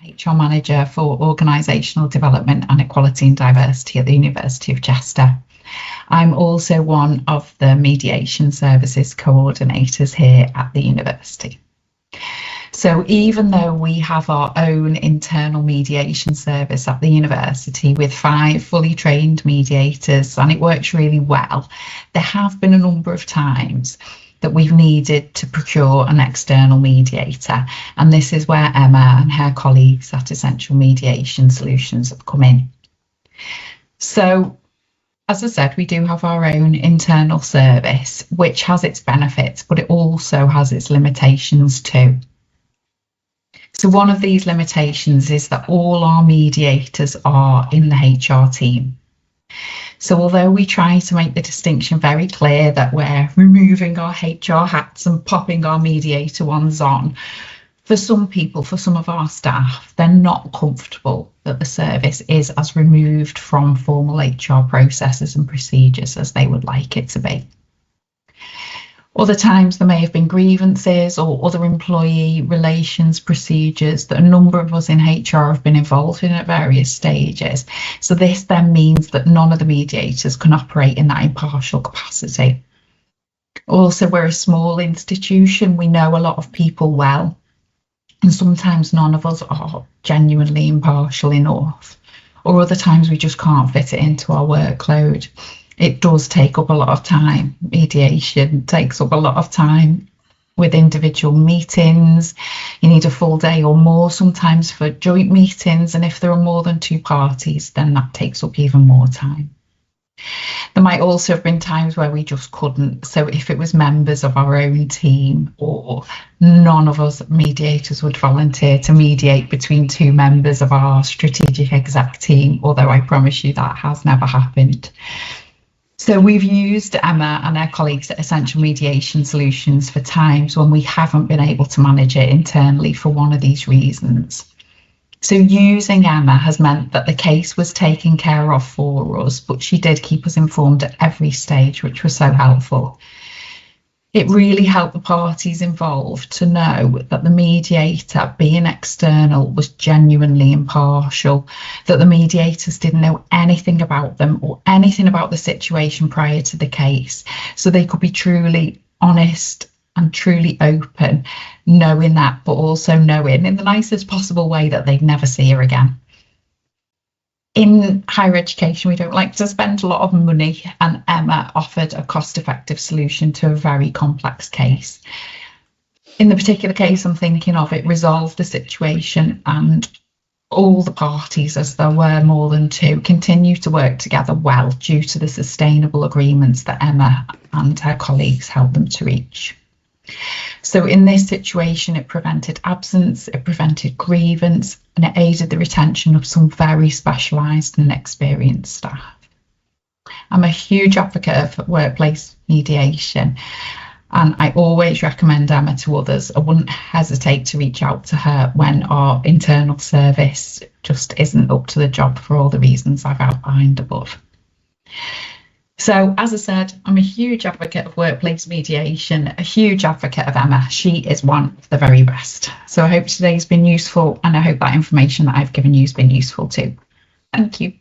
HR Manager for Organisational Development and Equality and Diversity at the University of Chester. I'm also one of the Mediation Services coordinators here at the university. So even though we have our own internal mediation service at the university with 5 fully trained mediators, and it works really well, there have been a number of times that we've needed to procure an external mediator, and this is where Emma and her colleagues at Essential Mediation Solutions have come in. So, as I said, we do have our own internal service, which has its benefits, but it also has its limitations too. So one of these limitations is that all our mediators are in the HR team. So although we try to make the distinction very clear that we're removing our HR hats and popping our mediator ones on, for some people, for some of our staff, they're not comfortable that the service is as removed from formal HR processes and procedures as they would like it to be. Other times there may have been grievances or other employee relations procedures that a number of us in HR have been involved in at various stages. So this then means that none of the mediators can operate in that impartial capacity. Also, we're a small institution. We know a lot of people well, and sometimes none of us are genuinely impartial enough, or other times we just can't fit it into our workload. It does take up a lot of time. Mediation takes up a lot of time with individual meetings. You need a full day or more sometimes for joint meetings, and if there are more than 2 parties, then that takes up even more time. There might also have been times where we just couldn't. So if it was members of our own team, or none of us mediators would volunteer to mediate between 2 members of our strategic exec team, although I promise you that has never happened. So we've used Emma and her colleagues at Essential Mediation Solutions for times when we haven't been able to manage it internally for one of these reasons. So using Emma has meant that the case was taken care of for us, but she did keep us informed at every stage, which was so helpful. It really helped the parties involved to know that the mediator, being external, was genuinely impartial, that the mediators didn't know anything about them or anything about the situation prior to the case, so they could be truly honest and truly open, knowing that, but also knowing in the nicest possible way that they'd never see her again. In higher education, we don't like to spend a lot of money, and Emma offered a cost-effective solution to a very complex case. In the particular case I'm thinking of, it resolved the situation, and all the parties, as there were more than 2, continue to work together well due to the sustainable agreements that Emma and her colleagues helped them to reach. So in this situation, it prevented absence, it prevented grievance, and it aided the retention of some very specialised and experienced staff. I'm a huge advocate of workplace mediation, and I always recommend Emma to others. I wouldn't hesitate to reach out to her when our internal service just isn't up to the job for all the reasons I've outlined above. So, as I said, I'm a huge advocate of workplace mediation, a huge advocate of Emma. She is one of the very best. So I hope today's been useful, and I hope that information that I've given you has been useful too. Thank you.